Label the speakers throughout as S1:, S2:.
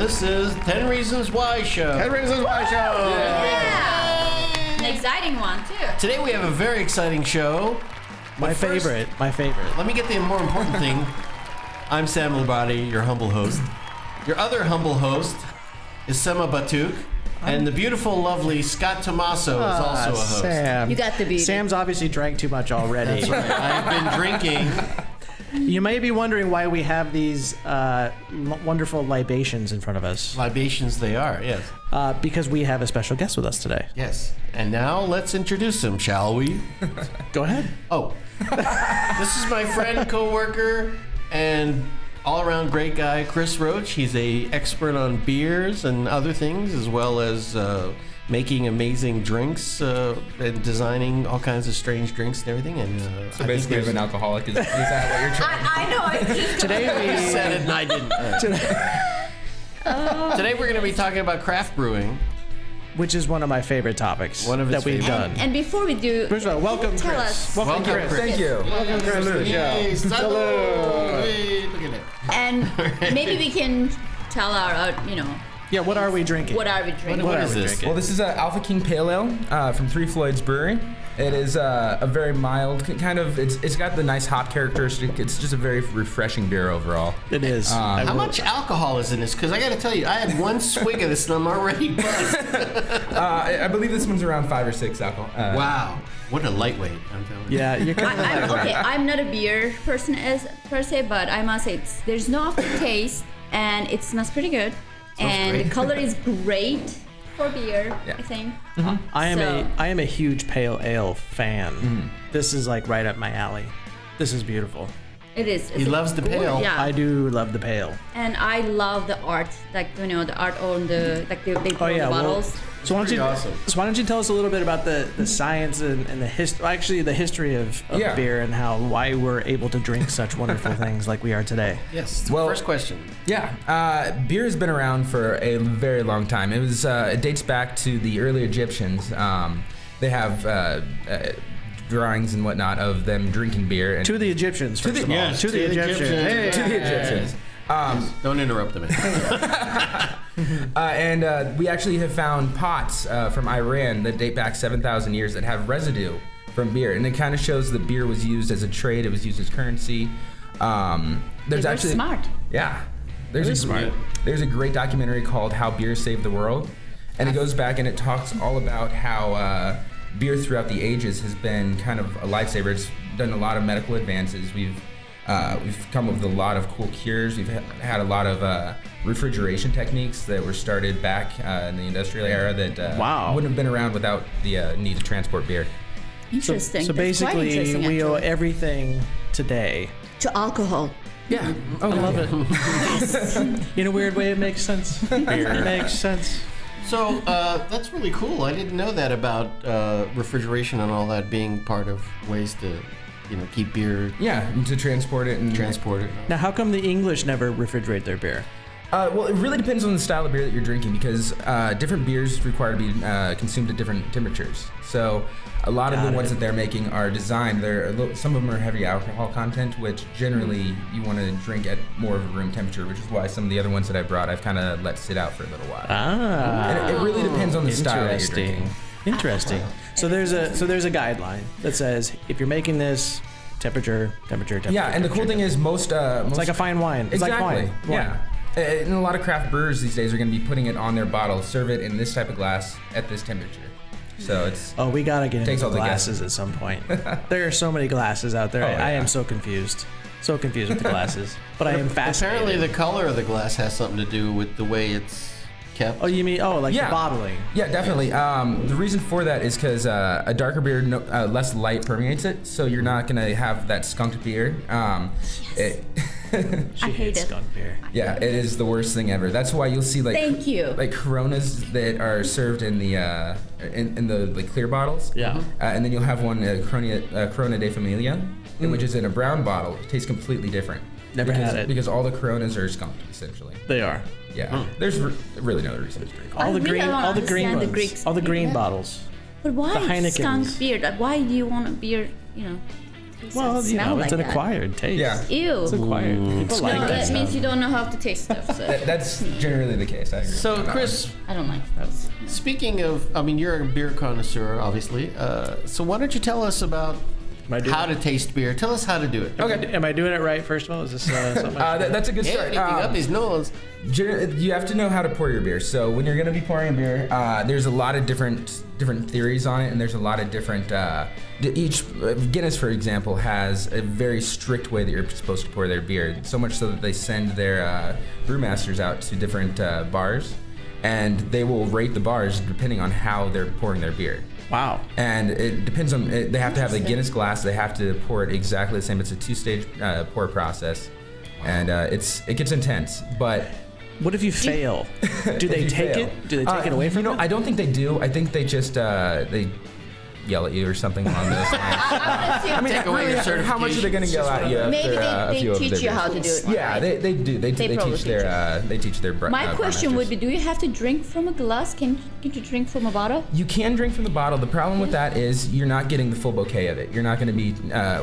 S1: This is 10 Reasons Why Show.
S2: 10 Reasons Why Show!
S3: Yeah! An exciting one, too.
S1: Today we have a very exciting show.
S4: My favorite.
S1: Let me get the more important thing. I'm Sam Labate, your humble host. Your other humble host is Sema Batuk. And the beautiful, lovely Scott Tomaso is also a host.
S4: Sam.
S3: You got the beauty.
S4: Sam's obviously drank too much already.
S1: That's right. I've been drinking.
S4: You may be wondering why we have these wonderful libations in front of us.
S1: Libations they are, yes.
S4: Because we have a special guest with us today.
S1: Yes. And now let's introduce him, shall we?
S4: Go ahead.
S1: Oh. This is my friend, co-worker, and all-around great guy, Chris Roach. He's an expert on beers and other things, as well as making amazing drinks and designing all kinds of strange drinks and everything. And
S2: So basically, I'm an alcoholic. Is that what you're trying?
S3: I know. It's just
S4: Today
S1: You
S4: we
S1: said it and I didn't. Today we're going to be talking about craft brewing.
S4: which is one of my favorite topics
S1: One of his
S4: that we've
S1: favorite.
S4: done.
S3: And before we do,
S4: First of all, welcome,
S3: tell
S4: Chris.
S3: us.
S4: Welcome, Chris.
S2: Thank you.
S4: Welcome, Chris, to the show.
S1: Yay, salud. Hey, look at it.
S3: And maybe we can tell our,
S4: Yeah, what are we drinking?
S3: what are we drinking?
S1: What
S4: are
S1: is
S4: we
S1: this?
S4: drinking?
S2: Well, this is an Alpha King Pale Ale from Three Floyds Brewery. It is a very mild, kind of, it's got the nice hop characteristic. It's just a very refreshing beer overall.
S4: It is.
S1: How much alcohol is in this? Because I got to tell you, I had one swig of this and I'm already buzzed.
S2: I believe this one's around 5 or 6 alcohol.
S1: Wow. What a lightweight, I'm telling you.
S4: Yeah, you're kind of
S3: I'm not a beer person per se, but I must say there's no aftertaste and it smells pretty good. And
S1: great.
S3: the color is great for beer,
S2: Yeah.
S3: I think.
S4: I
S3: So-
S4: am a huge pale ale fan. This is like right up my alley. This is beautiful.
S3: It is.
S1: He loves the pale.
S3: Yeah.
S4: I do love the pale.
S3: And I love the art, like the art on the they pour the
S4: Well,
S3: bottles.
S4: so why don't you
S1: Pretty awesome.
S4: so why don't you tell us a little bit about the science and the history, the history of
S2: Yeah.
S4: beer and why we're able to drink such wonderful things like we are today.
S1: Yes.
S2: Well-
S1: First question.
S2: Yeah, beer has been around for a very long time. It dates back to the early Egyptians. They have drawings and whatnot of them drinking beer. And
S4: To the Egyptians, first of all.
S1: yes,
S4: to the Egyptians. Hey.
S2: to the Egyptians.
S1: Don't interrupt the man.
S2: And we actually have found pots from Iran that date back 7,000 years that have residue from beer, and it kind of shows that beer was used as a trade. It was used as currency. There's
S3: They were
S2: actually
S3: smart.
S2: Yeah, there's
S4: is smart.
S2: There's a great documentary called "How Beer Saved the World," and it goes back and it talks all about how beer throughout the ages has been kind of a lifesaver. It's done a lot of medical advances. We've come up with a lot of cool cures. We've had a lot of refrigeration techniques that were started back in the industrial era that
S4: Wow.
S2: wouldn't have been around without the need to transport beer.
S3: Interesting.
S4: So
S3: That's quite
S4: basically,
S3: interesting,
S4: we owe
S3: actually.
S4: everything today.
S3: to alcohol.
S2: Yeah, oh,
S4: I love it. In a weird way, it makes sense. It makes sense.
S1: So that's really cool. I didn't know that about refrigeration and all that being part of ways to, keep beer,
S2: Yeah, and to transport it and
S1: transport it.
S4: Now, how come the English never refrigerate their beer?
S2: Well, it really depends on the style of beer that you're drinking because different beers require to be consumed at different temperatures. So a lot of
S4: Got
S2: the ones
S4: it.
S2: that they're making are designed. Some of them are heavy alcohol content, which generally you want to drink at more of a room temperature, which is why some of the other ones that I brought I've kind of let sit out for a little while. And it really depends on the style that you're drinking.
S4: Interesting. So there's a guideline that says if you're making this temperature.
S2: Yeah, and the cool thing is most
S4: it's like a fine wine. It's
S2: exactly.
S4: like wine.
S2: Yeah. And a lot of craft brewers these days are going to be putting it on their bottle, serve it in this type of glass at this temperature. So it's
S4: Oh, we gotta get
S2: Takes
S4: into
S2: all the
S4: glasses at some point. There are so many glasses out there.
S2: Oh,
S4: I
S2: yeah.
S4: am so confused. So confused with the glasses. But I am fascinated.
S1: Apparently, the color of the glass has something to do with the way it's kept.
S4: Oh, you mean like
S2: Yeah.
S4: the bottling?
S2: Yeah, definitely. The reason for that is because a darker beer, less light permeates it, so you're not gonna have that skunked beer.
S4: She
S3: I hate
S4: hates
S3: it.
S4: skunk beer.
S2: Yeah, it is the worst thing ever. That's why you'll see
S3: Thank you.
S2: like Coronas that are served in the in the like clear bottles.
S4: Yeah.
S2: And then you'll have one Corona de Familia, which is in a brown bottle. It tastes completely different.
S4: Never
S2: because,
S4: had it.
S2: because all the Coronas are skunked essentially.
S4: They are.
S2: Yeah. There's really no reason to drink.
S4: All
S3: I
S4: the
S3: really
S4: green,
S3: don't
S4: all the green
S3: understand the
S4: ones,
S3: Greeks.
S4: all the green
S3: Yeah.
S4: bottles.
S3: But why
S4: The Heinekens.
S3: skunk beer? Like, why do you want a beer,
S4: Well, you
S3: smell
S4: know,
S3: like
S4: it's an
S3: that.
S4: acquired taste.
S2: Yeah.
S3: Ew.
S4: It's acquired. People
S3: No,
S4: like that
S3: that
S4: stuff.
S3: means you don't know how to taste stuff. So
S2: That's generally the case. I agree.
S1: So,
S2: with that
S1: Chris,
S3: I don't like those.
S1: speaking of, I mean, you're a beer connoisseur, obviously. So why don't you tell us about how to taste beer? Tell us how to do it.
S2: one. Okay.
S4: Am I doing it right? First of all, is this something?
S2: That's a good
S1: Yeah,
S2: start.
S1: picking up his nose.
S2: You have to know how to pour your beer. So when you're going to be pouring a beer, there's a lot of different theories on it, and there's a lot of different. Each Guinness, for example, has a very strict way that you're supposed to pour their beer. So much so that they send their brewmasters out to different bars, and they will rate the bars depending on how they're pouring their beer.
S4: Wow.
S2: And it depends on. They have to have the Guinness glass. They have to pour it exactly the same. It's a 2-stage pour process, and it gets intense, but.
S4: What if you fail? Do they
S2: If you
S4: take
S2: fail.
S4: it? Do they take it away from you?
S2: I don't think they do. I think they just they yell at you or something along those lines. I mean,
S1: Take away your
S2: how much are they going to yell at you?
S3: Maybe
S2: after,
S3: they
S2: a few of
S3: teach
S2: their
S3: you how to
S2: beers?
S3: do it.
S2: Yeah, they do. They
S3: probably
S2: teach their
S3: My question
S2: brewmasters.
S3: would be: do you have to drink from a glass? Can you drink from a bottle?
S2: You can drink from the bottle. The problem with that is you're not getting the full bouquet of it. You're not going to be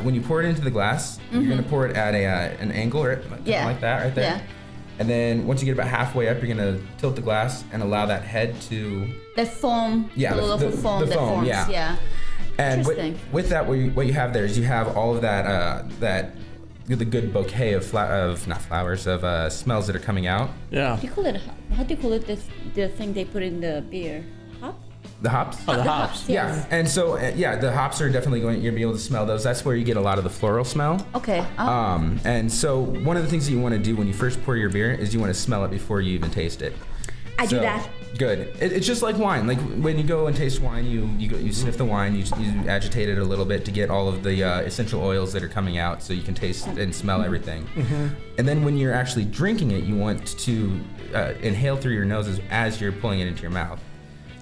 S2: when you pour it into the glass. You're going to pour it at an angle or something
S3: Yeah.
S2: like that right there.
S3: Yeah.
S2: And then once you get about halfway up, you're going to tilt the glass and allow that head to.
S3: The foam,
S2: Yeah,
S3: the little foam
S2: the
S3: that
S2: foam,
S3: forms.
S2: yeah. And
S3: Interesting.
S2: with that, what you have there is you have all of that the good bouquet of smells that are coming out.
S4: Yeah.
S3: How do you call it? How do you call it? The thing they put in the beer? Hop?
S2: The hops.
S4: Oh, the hops.
S2: Yeah, and so the hops are definitely you're gonna be able to smell those. That's where you get a lot of the floral smell.
S3: Okay.
S2: And so one of the things that you want to do when you first pour your beer is you want to smell it before you even taste it.
S3: I do that.
S2: Good. It's just like wine. Like when you go and taste wine, you sniff the wine, you agitate it a little bit to get all of the essential oils that are coming out, so you can taste and smell everything. Mm-hmm. And then when you're actually drinking it, you want to inhale through your nose as you're pulling it into your mouth.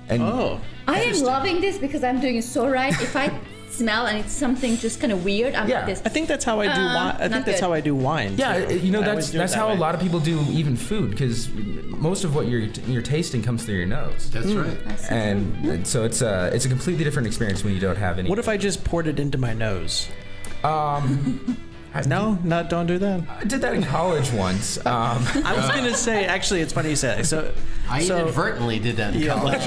S2: And
S3: I am loving this because I'm doing it so right. If I smell and it's something just kind of weird, I'm like this.
S4: I think that's how I do wine. I think that's how I do wine.
S2: Yeah,
S4: too.
S2: that's how a lot of people do even food, because most of what you're tasting comes through your nose.
S1: That's right.
S2: And so it's a completely different experience when you don't have any.
S4: What if I just poured it into my nose? No, don't do that.
S2: I did that in college once.
S4: I was gonna say, actually, it's funny you said it. So
S1: I inadvertently did that in college.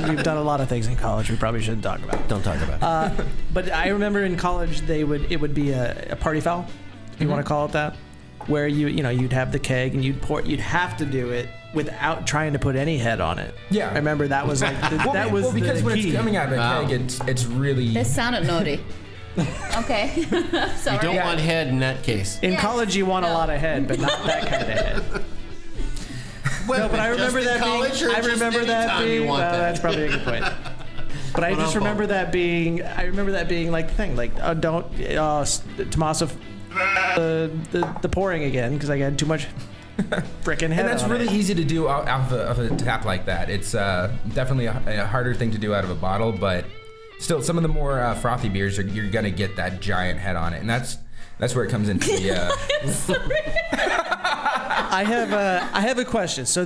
S4: You've done a lot of things in college we probably shouldn't talk about.
S1: Don't talk about it.
S4: But I remember in college it would be a party foul, if you want to call it that, where you'd have the keg and you'd have to do it without trying to put any head on it.
S2: Yeah.
S4: I remember that was like
S2: because
S4: the
S2: when
S4: key.
S2: it's coming out of a keg, it's really.
S3: That sounded naughty. Okay. Sorry.
S1: You don't want head in that case.
S4: In
S3: Yes.
S4: college, you want a lot of head, but not that kind of head. No, but I remember that being. I remember that being. Well, that's probably a good point. But I just remember that being. I remember that being like the thing. Like, don't Tommaso, the pouring again because I had too much frickin' head.
S2: And that's
S4: on
S2: really
S4: it.
S2: easy to do out of a tap like that. It's definitely a harder thing to do out of a bottle, but still, some of the more frothy beers, you're gonna get that giant head on it, and that's where it comes into the.
S4: I have a question. So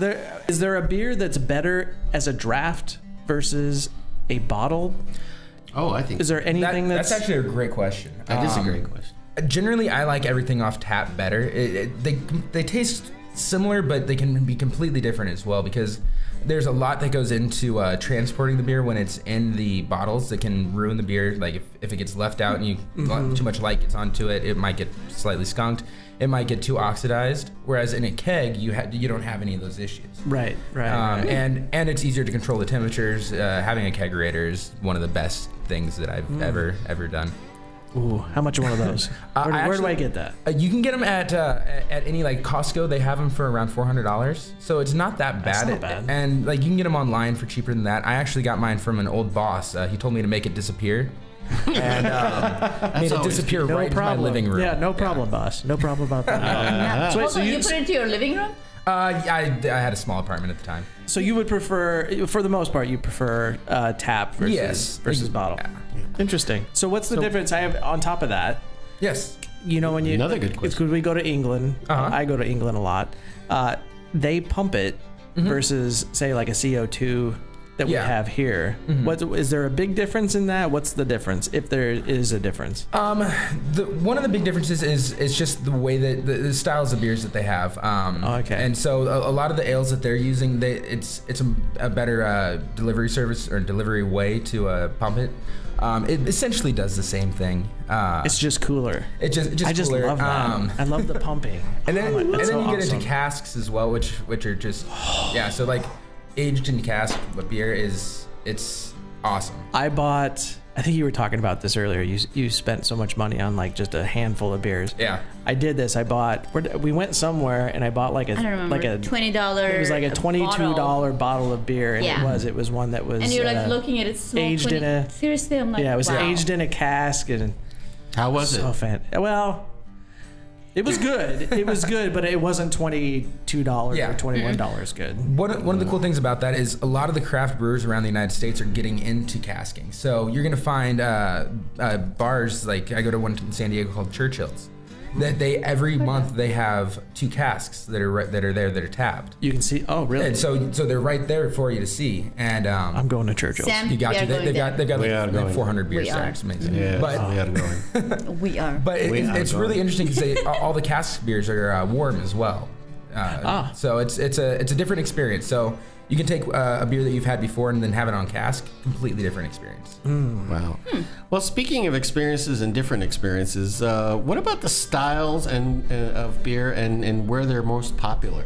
S4: is there a beer that's better as a draft versus a bottle?
S1: Oh, I think
S4: Is there anything
S2: that's actually a great question.
S1: that is a great question.
S2: Generally, I like everything off tap better. They taste similar, but they can be completely different as well, because there's a lot that goes into transporting the beer when it's in the bottles that can ruin the beer. Like if it gets left out and too much light gets onto it, it might get slightly skunked. It might get too oxidized. Whereas in a keg, you don't have any of those issues.
S4: Right.
S2: And it's easier to control the temperatures. Having a kegerator is one of the best things that I've ever done.
S4: Ooh, how much are one of those? Where do I get that?
S2: You can get them at any like Costco. They have them for around $400, so it's not that bad.
S4: That's not bad.
S2: And like you can get them online for cheaper than that. I actually got mine from an old boss. He told me to make it disappear, and made it disappear right into my living room.
S4: Yeah, no problem, boss. No problem about that.
S3: Hold on, you put it into your living room?
S2: I had a small apartment at the time.
S4: So you would prefer, for the most part, you prefer tap versus bottle.
S2: Yeah.
S4: Interesting. So what's the difference? I have on top of that.
S2: Yes.
S4: When you
S1: Another good question.
S4: When we go to England, I go to England a lot. They pump it versus say like a CO2 that we have here. What is there a big difference in that? What's the difference, if there is a difference?
S2: One of the big differences is just the way that the styles of beers that they have.
S4: Okay.
S2: And so a lot of the ales that they're using, it's a better delivery service or delivery way to pump it. It essentially does the same thing.
S4: It's just cooler.
S2: I just
S4: love that. I love the pumping.
S2: And then you
S4: awesome.
S2: get into casks as well, which are just So like aged in cask beer it's awesome.
S4: I think you were talking about this earlier. You spent so much money on like just a handful of beers.
S2: Yeah.
S4: I did this. We went somewhere and I bought like a
S3: $20.
S4: It was like a $22 bottle of beer, and it was one that was.
S3: And you're like looking at it,
S4: aged in a.
S3: Seriously, I'm like,
S4: yeah, it was
S3: wow.
S4: aged in a cask, and
S1: how was it?
S4: Well, it was good. It was good, but it wasn't $22 or $21 good.
S2: One of the cool things about that is a lot of the craft brewers around the United States are getting into casking. So you're going to find bars, like I go to one in San Diego called Churchill's, that every month they have 2 casks that are there that are tapped.
S4: You can see. Oh, really?
S2: And so they're right there for you to see. And
S4: I'm going to Churchill's.
S2: You got to. They've got like 400 beers there. It's amazing.
S1: Yeah,
S2: but
S1: we are going.
S3: We are.
S2: But it's really interesting because all the cask beers are warm as well. So it's a different experience. So you can take a beer that you've had before and then have it on cask. Completely different experience.
S1: Wow. Well, speaking of experiences and different experiences, what about the styles of beer and where they're most popular?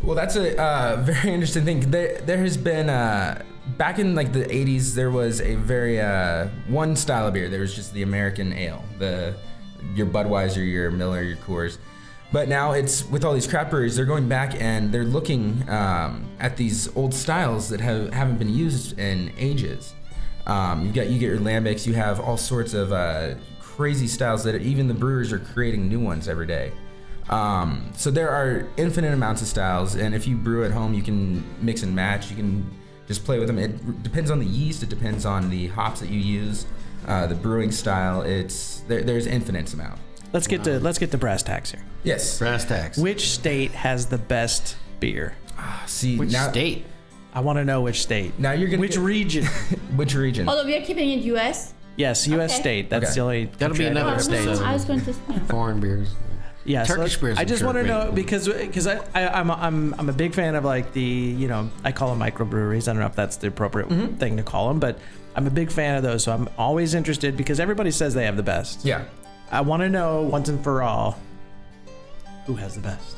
S2: Well, that's a very interesting thing. There has been back in like the 80s, there was a very one style of beer. There was just the American ale, your Budweiser, your Miller, your Coors. But now it's with all these craft breweries, they're going back and they're looking at these old styles that haven't been used in ages. You get your lambics, you have all sorts of crazy styles that even the brewers are creating new ones every day. So there are infinite amounts of styles, and if you brew at home, you can mix and match. You can just play with them. It depends on the yeast. It depends on the hops that you use, the brewing style. There's infinite amount.
S4: Let's get to brass tacks here.
S2: Yes.
S1: Brass tacks.
S4: Which state has the best beer?
S1: Which state?
S4: I want to know which state.
S2: Now you're gonna
S4: which region?
S2: Which region?
S3: Although we are keeping it U.S.
S4: Yes, U.S.
S3: Okay.
S4: state. That's the only.
S1: That'll be another episode.
S3: I was going to.
S1: Foreign beers.
S4: Yeah,
S1: Turkish beers.
S4: I just want to know because I'm a big fan of like the I call them microbreweries. I don't know if that's the appropriate thing to call them, but I'm a big fan of those. So I'm always interested because everybody says they have the best.
S2: Yeah.
S4: I want to know once and for all who has the best.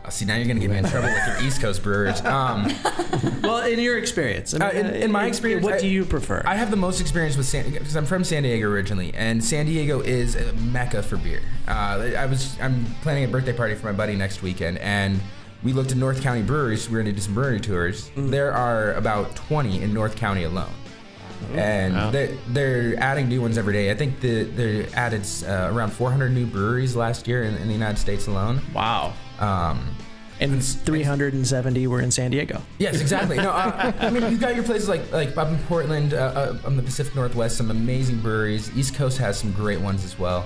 S2: See, now you're going to get me in trouble with your East Coast brewers.
S4: Well, in your experience,
S2: in my experience,
S4: what do you prefer?
S2: I have the most experience with San Diego because I'm from San Diego originally, and San Diego is a mecca for beer. I'm planning a birthday party for my buddy next weekend, and we looked at North County breweries. We're going to do some brewery tours. There are about 20 in North County alone. And they're adding new ones every day. I think they added around 400 new breweries last year in the United States alone.
S4: Wow. And 370 were in San Diego.
S2: Yes, exactly. No, I mean, you've got your places like up in Portland, on the Pacific Northwest, some amazing breweries. East Coast has some great ones as well.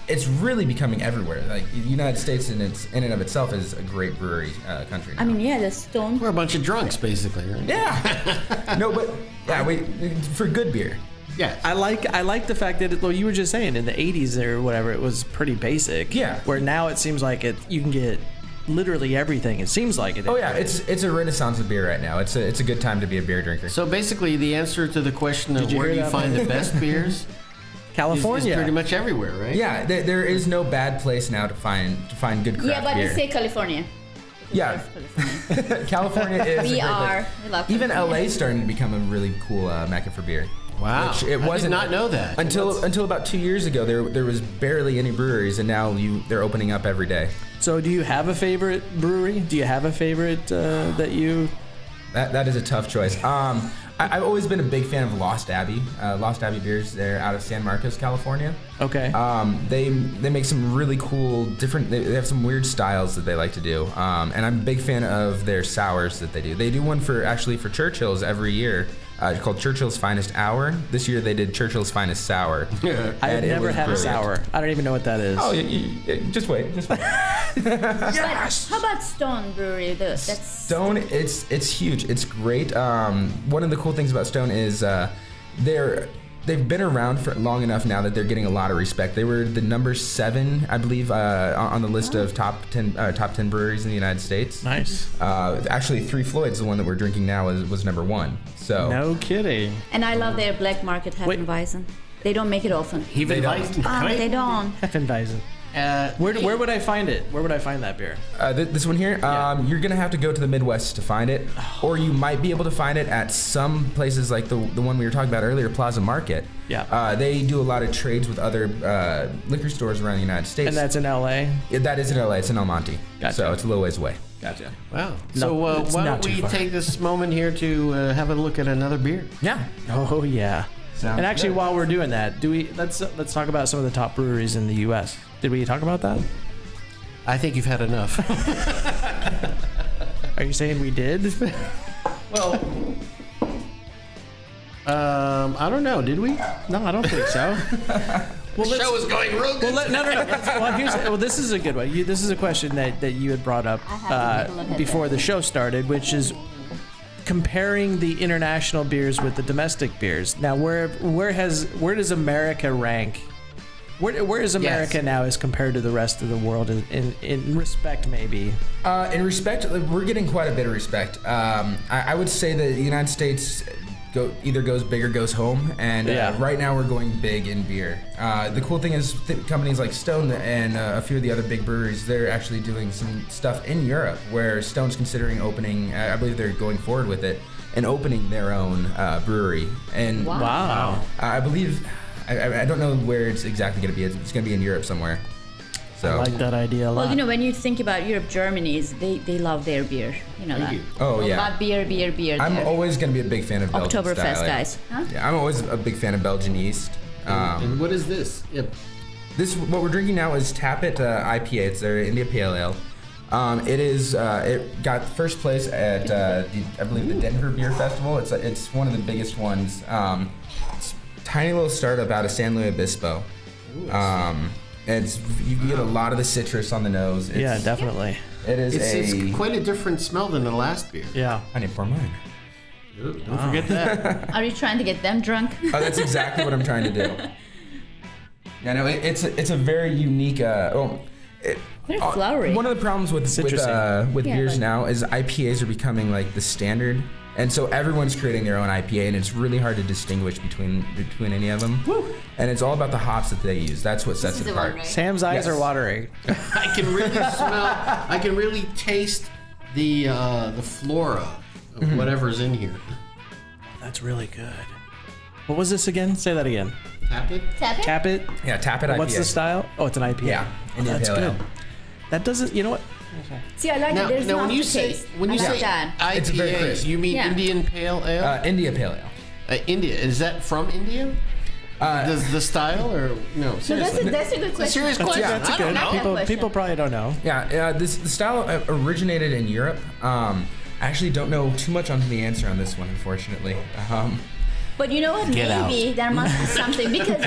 S2: It's really becoming everywhere. Like the United States in and of itself is a great brewery country now.
S3: I mean, yeah, the Stone.
S1: We're a bunch of drunks, basically, right?
S2: Yeah. No, but for good beer.
S1: Yeah.
S4: I like the fact that you were just saying in the 80s or whatever it was pretty basic.
S2: Yeah.
S4: Where now it seems like you can get literally everything. It seems like it.
S2: Oh yeah, it's a renaissance of beer right now. It's a good time to be a beer drinker.
S1: So basically, the answer to the question of where do you find the best beers?
S4: California
S1: is pretty much everywhere, right?
S2: Yeah, there is no bad place now to find good craft beer.
S3: Yeah, but you say California.
S2: Yeah, California is.
S3: We love
S2: even
S3: California.
S2: LA is starting to become a really cool mecca for beer.
S1: Wow,
S2: Which it
S1: I
S2: wasn't,
S1: did not know that
S2: until about 2 years ago. There was barely any breweries, and now they're opening up every day.
S4: So, do you have a favorite brewery? Do you have a favorite that you?
S2: That is a tough choice. I've always been a big fan of Lost Abbey. Lost Abbey beers. They're out of San Marcos, California.
S4: Okay.
S2: They make some really cool, different. They have some weird styles that they like to do. And I'm a big fan of their sours that they do. They do one for Churchill's every year called Churchill's Finest Hour. This year they did Churchill's Finest Sour.
S4: I've never had a sour. I don't even know what that is.
S2: Oh, just wait.
S3: Yes. How about Stone Brewery? That's
S2: Stone. It's huge. It's great. One of the cool things about Stone is they've been around for long enough now that they're getting a lot of respect. They were the number 7, I believe, on the list of top 10 breweries in the United States.
S4: Nice.
S2: Actually, Three Floyds, the one that we're drinking now, was number 1. So
S4: no kidding.
S3: And I love their black market Hefeweizen. They don't make it often.
S1: Hefeweizen.
S3: They don't.
S4: Hefeweizen. Where would I find it? Where would I find that beer?
S2: This one here, you're gonna have to go to the Midwest to find it, or you might be able to find it at some places like the one we were talking about earlier, Plaza Market.
S4: Yeah.
S2: They do a lot of trades with other liquor stores around the United States.
S4: And that's in LA?
S2: That is in LA. It's in El Monte.
S4: Gotcha.
S2: So it's a little ways away.
S4: Gotcha.
S1: Wow.
S4: No,
S1: So
S4: it's
S1: why
S4: not
S1: don't
S4: too
S1: we
S4: far.
S1: take this moment here to have a look at another beer?
S2: Yeah.
S4: Oh yeah.
S2: Sounds
S4: And actually,
S2: good.
S4: while we're doing that, let's talk about some of the top breweries in the U.S. Did we talk about that?
S1: I think you've had enough.
S4: Are you saying we did?
S1: Well, I don't know. Did we?
S4: No, I don't think so. Well,
S1: The show is going real good.
S4: Well, this is a good one. This is a question that you had brought up
S3: I have to take a look at
S4: before the show started, which is comparing the international beers with the domestic beers. Now, where does America rank? Where is America now as compared to the rest of the world in respect, maybe?
S2: In respect, we're getting quite a bit of respect. I would say that the United States either goes big or goes home, and right now we're going big in beer. The cool thing is companies like Stone and a few of the other big breweries, they're actually doing some stuff in Europe where Stone's considering opening, I believe they're going forward with it, and opening their own brewery. And
S4: Wow.
S2: I believe, I don't know where it's exactly going to be. It's going to be in Europe somewhere. So.
S4: I like that idea a lot.
S3: Well, when you think about Europe, Germany, they love their beer. You know that.
S2: Oh, yeah.
S3: Not beer.
S2: I'm
S3: there.
S2: always going to be a big fan of Belgian
S3: Oktoberfest
S2: style.
S3: guys. Huh?
S2: Yeah, I'm always a big fan of Belgian yeast.
S1: And what is this? Yep.
S2: What we're drinking now is Tappet IPA. It's their India Pale Ale. It got first place at I believe the Denver Beer Festival. It's one of the biggest ones. It's a tiny little startup out of San Luis Obispo. You get a lot of the citrus on the nose.
S4: Yeah, definitely.
S1: It's quite a different smell than the last beer.
S4: Yeah.
S2: I need to pour mine.
S1: Don't forget that.
S3: Are you trying to get them drunk?
S2: Oh, that's exactly what I'm trying to do. Yeah, no, it's a very unique.
S3: Very flowery.
S2: One of the problems with beers
S3: but-
S2: now is IPAs are becoming like the standard, and so everyone's creating their own IPA, and it's really hard to distinguish between any of them. Woo. And it's all about the hops that they use. That's what sets
S3: This
S2: it
S3: is the one,
S2: apart.
S3: right?
S4: Sam's eyes
S2: Yes.
S4: are watering.
S1: I can really smell. I can really taste the flora of whatever's in here.
S4: That's really good. What was this again? Say that again.
S1: Tap it.
S3: Tap it.
S4: Tap it.
S2: Yeah, Tappet IPA.
S4: What's the style? Oh, it's an IPA.
S2: Yeah,
S4: Oh,
S2: Indian
S4: that's
S2: Pale
S4: good.
S2: Ale.
S4: That doesn't. You know what?
S3: See, I like
S1: Now,
S3: it. There's
S1: now
S3: no
S1: when you say
S3: aftertaste.
S1: when you
S3: I like
S1: say
S3: that.
S2: It's very
S1: IPA,
S2: crisp.
S1: you mean
S3: Yeah.
S1: Indian Pale Ale?
S2: India Pale Ale.
S1: India. Is that from India? Does the style or no?
S3: So
S1: Seriously.
S3: that's a good
S1: It's a
S3: question.
S1: serious question.
S4: That's
S1: I
S4: a
S1: don't
S4: good.
S1: know.
S3: question.
S4: People probably don't know.
S2: Yeah, the style originated in Europe. I actually don't know too much on the answer on this one, unfortunately.
S3: But you know what?
S1: Get
S3: Maybe there must be something because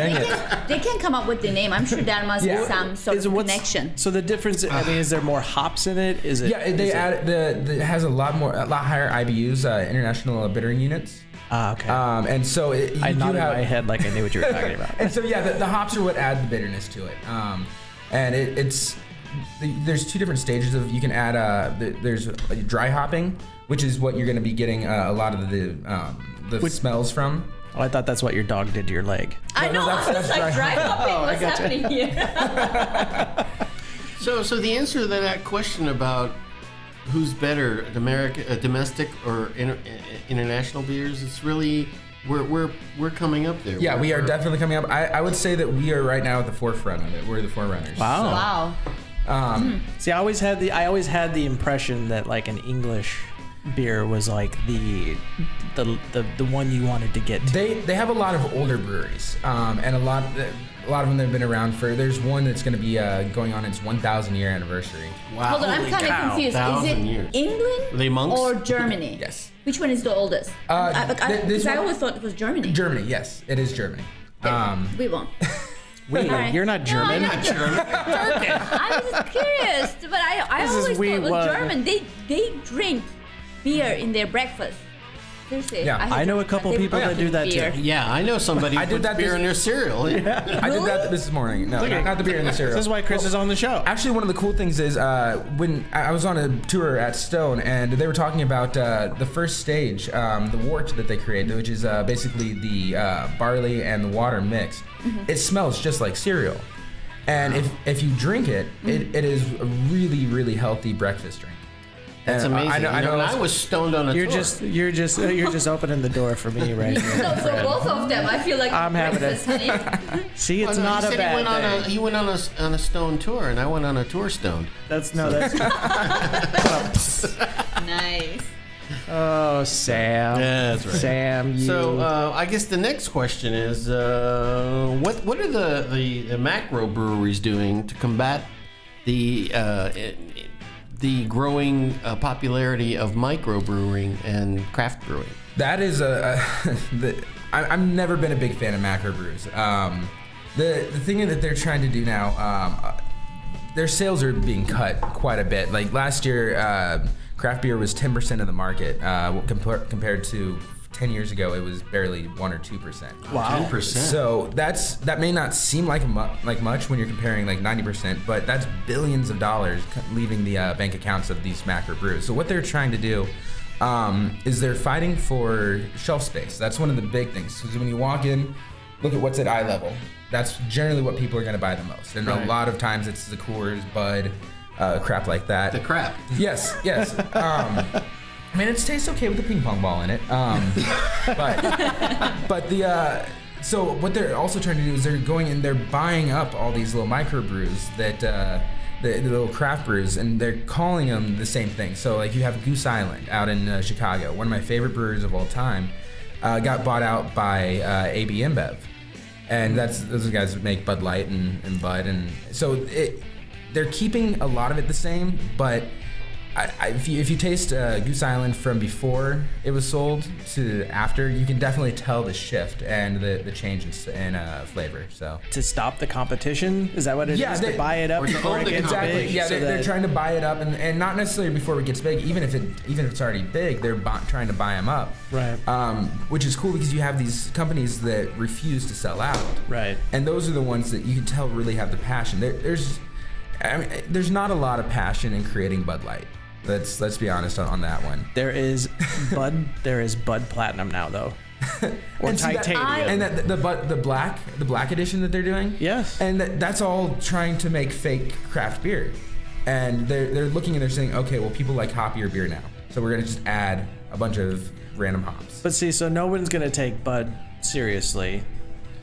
S3: they can come up with the name. I'm sure there must be some sort of connection.
S4: So the difference. I mean, is there more hops in it? Is it?
S2: Yeah, they add it has a lot higher IBUs, international bittering units.
S4: Ah, okay.
S2: And so
S4: I nodded my head like I knew what you were talking about.
S2: And so the hops are what add the bitterness to it. And there's two different stages of you can add. There's dry hopping, which is what you're going to be getting a lot of the smells from.
S4: Oh, I thought that's what your dog did to your leg.
S3: I know.
S2: that's
S3: It's like
S2: dry
S3: dry hopping.
S4: Oh, I
S3: What's
S4: gotcha.
S3: happening here?
S1: So the answer to that question about who's better, domestic or international beers, it's really we're coming up there.
S2: Yeah, we are definitely coming up. I would say that we are right now at the forefront of it. We're the forerunners.
S4: Wow.
S3: Wow.
S4: See, I always had the impression that like an English beer was like the one you wanted to get to.
S2: They have a lot of older breweries, and a A lot of them that have been around for. There's one that's going to be going on its 1,000 year anniversary.
S1: Wow.
S3: Hold on, I'm kind of confused. Is
S1: 1,000
S3: it
S1: years.
S3: England
S1: Are they monks?
S3: or Germany?
S2: Yes.
S3: Which one is the oldest? Because I always thought it was Germany.
S2: Germany, yes, it is Germany.
S3: We won't.
S4: Wait,
S3: All right.
S4: you're not German?
S3: No, I'm not German. I was just curious, but I
S4: This is
S3: always thought it was
S4: were.
S3: German. They drink beer in their breakfast. Seriously.
S2: Yeah.
S3: heard
S4: I know a
S3: that
S4: couple
S3: they
S4: people that do that
S3: beer.
S4: too.
S1: Yeah, I know somebody who
S2: I did
S1: puts
S2: that
S1: beer
S2: this-
S1: in their cereal.
S2: I did that this morning. No, not the beer in the cereal.
S4: This is why Chris is on the show.
S2: Actually, one of the cool things is when I was on a tour at Stone, and they were talking about the first stage, the wort that they create, which is basically the barley and the water mixed.
S3: Mm-hmm.
S2: It smells just like cereal, and if you drink it, it is a really, really healthy breakfast drink.
S1: That's
S2: And
S1: amazing.
S2: I know.
S1: I was stoned on a
S4: You're
S1: tour.
S4: just opening the door for me right now.
S3: So both of them, I feel like
S4: I'm having
S3: breakfast, honey.
S4: See, it's
S1: Oh, no,
S4: not
S1: he
S4: a
S1: said
S4: bad thing.
S1: he went on a stone tour, and I went on a tour stoned.
S4: That's
S3: Nice.
S4: Oh, Sam.
S1: Yeah, that's right.
S4: Sam, you.
S1: So I guess the next question is, what are the macro breweries doing to combat the growing popularity of microbrewing and craft brewing?
S2: That is I've never been a big fan of macro brews. The thing that they're trying to do now, their sales are being cut quite a bit. Like last year, craft beer was 10% of the market, compared to 10 years ago, it was barely 1 or 2%.
S1: Wow, 10%.
S2: So that may not seem like much when you're comparing like 90%, but that's billions of dollars leaving the bank accounts of these macro brews. So what they're trying to do is they're fighting for shelf space. That's one of the big things. Because when you walk in, look at what's at eye level. That's generally what people are going to buy the most. And a lot of times it's the Coors, Bud, crap like that.
S1: The crap.
S2: Yes. I mean, it tastes okay with a ping pong ball in it. So what they're also trying to do is they're going and they're buying up all these little microbrews that the little craft brews, and they're calling them the same thing. So like you have Goose Island out in Chicago, one of my favorite brewers of all time, got bought out by AB InBev, and those are the guys that make Bud Light and Bud, and so they're keeping a lot of it the same, but if you taste Goose Island from before it was sold to after, you can definitely tell the shift and the change in flavor. So
S4: to stop the competition, is that what it is? To buy it up before it gets
S2: exactly.
S4: big.
S2: Yeah,
S4: so
S2: they're trying to buy it up, and not necessarily before it gets big. Even if it's already big, they're trying to buy them up.
S4: Right.
S2: Which is cool because you have these companies that refuse to sell out.
S4: Right.
S2: And those are the ones that you can tell really have the passion. There's not a lot of passion in creating Bud Light. Let's be honest on that one.
S4: There is Bud Platinum now though, or
S2: and
S4: Titanium.
S2: And the black edition that they're doing.
S4: Yes.
S2: And that's all trying to make fake craft beer, and they're looking and they're saying, okay, well people like hoppier beer now, so we're gonna just add a bunch of random hops.
S4: But see, so no one's gonna take Bud seriously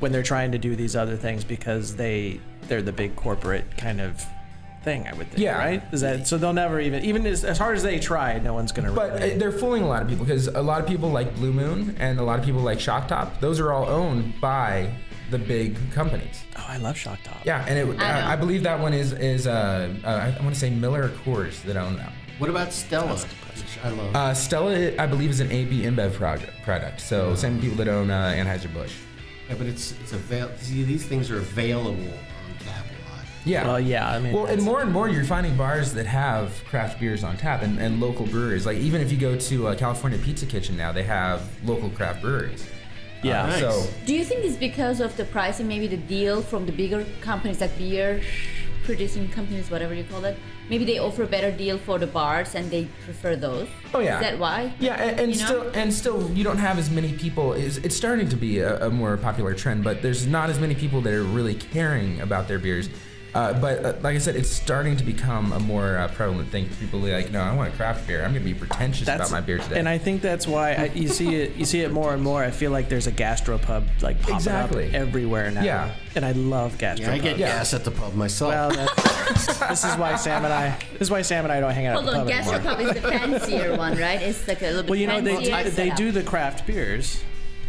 S4: when they're trying to do these other things because they're the big corporate kind of thing, I would think.
S2: Yeah.
S4: Right? Is that so? They'll never even as hard as they try, no one's gonna.
S2: But
S4: really...
S2: they're fooling a lot of people because a lot of people like Blue Moon and a lot of people like Shock Top. Those are all owned by the big companies.
S4: Oh, I love Shock Top.
S2: Yeah, and I believe that one is I want to say Miller or Coors that own that.
S1: What about Stella? Which I love.
S2: Stella, I believe, is an AB InBev product. So same people that own Anheuser-Busch.
S1: Yeah, but it's see, these things are available on tap a lot.
S2: Yeah.
S4: Well, yeah. I mean,
S2: Well, and more you're finding bars that have craft beers on tap and local breweries. Like even if you go to California Pizza Kitchen now, they have local craft breweries.
S4: Yeah.
S1: Nice.
S2: So
S3: Do you think it's because of the pricing, maybe the deal from the bigger companies like beer producing companies, whatever you call it? Maybe they offer a better deal for the bars and they prefer those.
S2: Oh yeah.
S3: Is that why?
S2: Yeah, and
S3: You know?
S2: still you don't have as many people. It's starting to be a more popular trend, but there's not as many people that are really caring about their beers. But like I said, it's starting to become a more prevalent thing. People are like, no, I want a craft beer. I'm going to be pretentious about my beer today.
S4: And I think that's why you see it more and more. I feel like there's a gastropub like popping
S2: Exactly.
S4: up everywhere now.
S2: Yeah.
S4: And I love gastropubs.
S1: Yeah, I get gas at the pub myself.
S4: Well, this is why Sam and I don't hang out
S3: Hold
S4: at the
S3: on,
S4: pub anymore.
S3: gastropub is the fancier one, right? It's like a little bit
S4: Well, you know
S3: fancier.
S4: they do
S3: setup.
S4: the craft beers,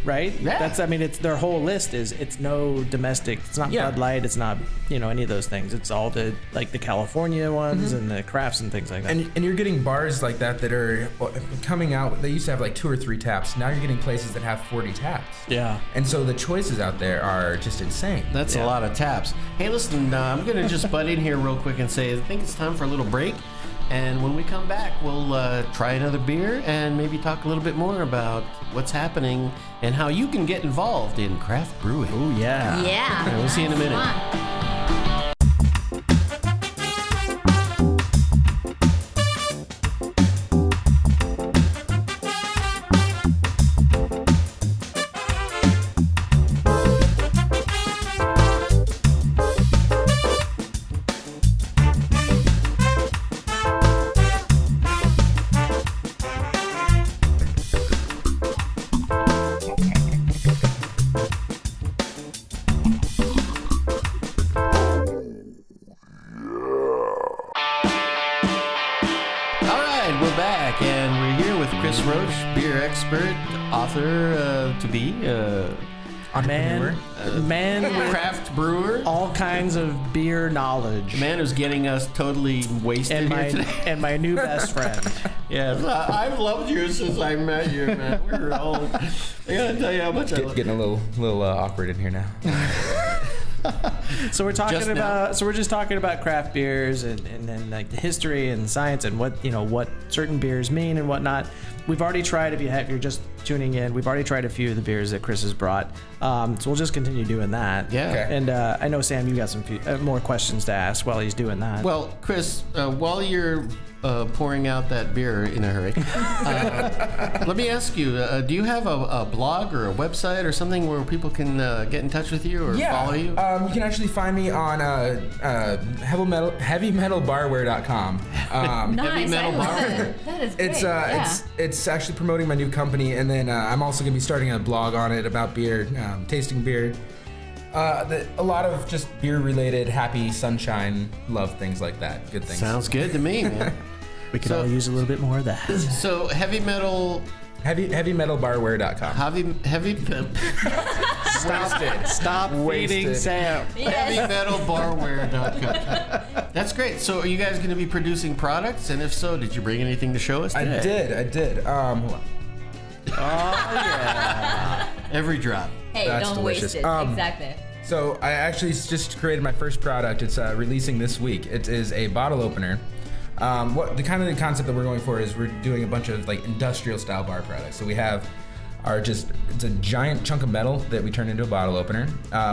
S4: right?
S1: Yeah.
S4: It's their whole list is it's no domestic. It's not Bud Light. It's not any of those things. It's all the California ones and the crafts and things like that.
S2: And you're getting bars like that are coming out. They used to have like 2 or 3 taps. Now you're getting places that have 40 taps.
S4: Yeah.
S2: And so the choices out there are just insane.
S1: That's a lot of taps. Hey, listen, I'm going to just butt in here real quick and say I think it's time for a little break. And when we come back, we'll try another beer and maybe talk a little bit more about what's happening and how you can get involved in craft brewing.
S4: Oh, yeah.
S3: Yeah.
S1: All right, we'll see you in a minute. Chris Roach, beer expert, author to be,
S2: entrepreneur,
S4: man with
S1: craft brewer,
S4: all kinds of beer knowledge.
S1: The man who's getting us totally wasted here today.
S4: And my new best friend.
S1: Yes, I've loved you since I met you, man. We're old. I gotta tell you how much I love you.
S2: Getting a little awkward in here now.
S4: So we're just talking about craft beers and then like the history and science and what certain beers mean and whatnot. We've already tried, if you're just tuning in, we've already tried a few of the beers that Chris has brought. So we'll just continue doing that.
S1: Yeah. Okay.
S4: And I know, Sam, you got some more questions to ask while he's doing that.
S1: Well, Chris, while you're pouring out that beer in a hurry, let me ask you, do you have a blog or a website or something where people can get in touch with you or follow you?
S2: You can actually find me on heavymetalbarware.com.
S3: Nice.
S1: Heavy Metal Bar.
S3: That is great.
S2: It's actually promoting my new company, and then I'm also going to be starting a blog on it about beer, tasting beer. A lot of just beer-related, happy, sunshine, love, things like that. Good things.
S1: Sounds good to me, man.
S4: We could all use a little bit more of that.
S1: So heavy metal.
S2: Heavymetalbarware.com.
S4: Stop feeding Sam.
S1: Heavymetalbarware.com. That's great. So are you guys going to be producing products? And if so, did you bring anything to show us today?
S2: I did. Hold on.
S4: Oh, yeah.
S1: Every drop.
S3: Hey,
S2: That's
S3: don't
S2: delicious.
S3: waste it. Exactly.
S2: So I actually just created my first product. It's releasing this week. It is a bottle opener. The concept that we're going for is we're doing a bunch of like industrial style bar products. So we have it's a giant chunk of metal that we turn into a bottle opener.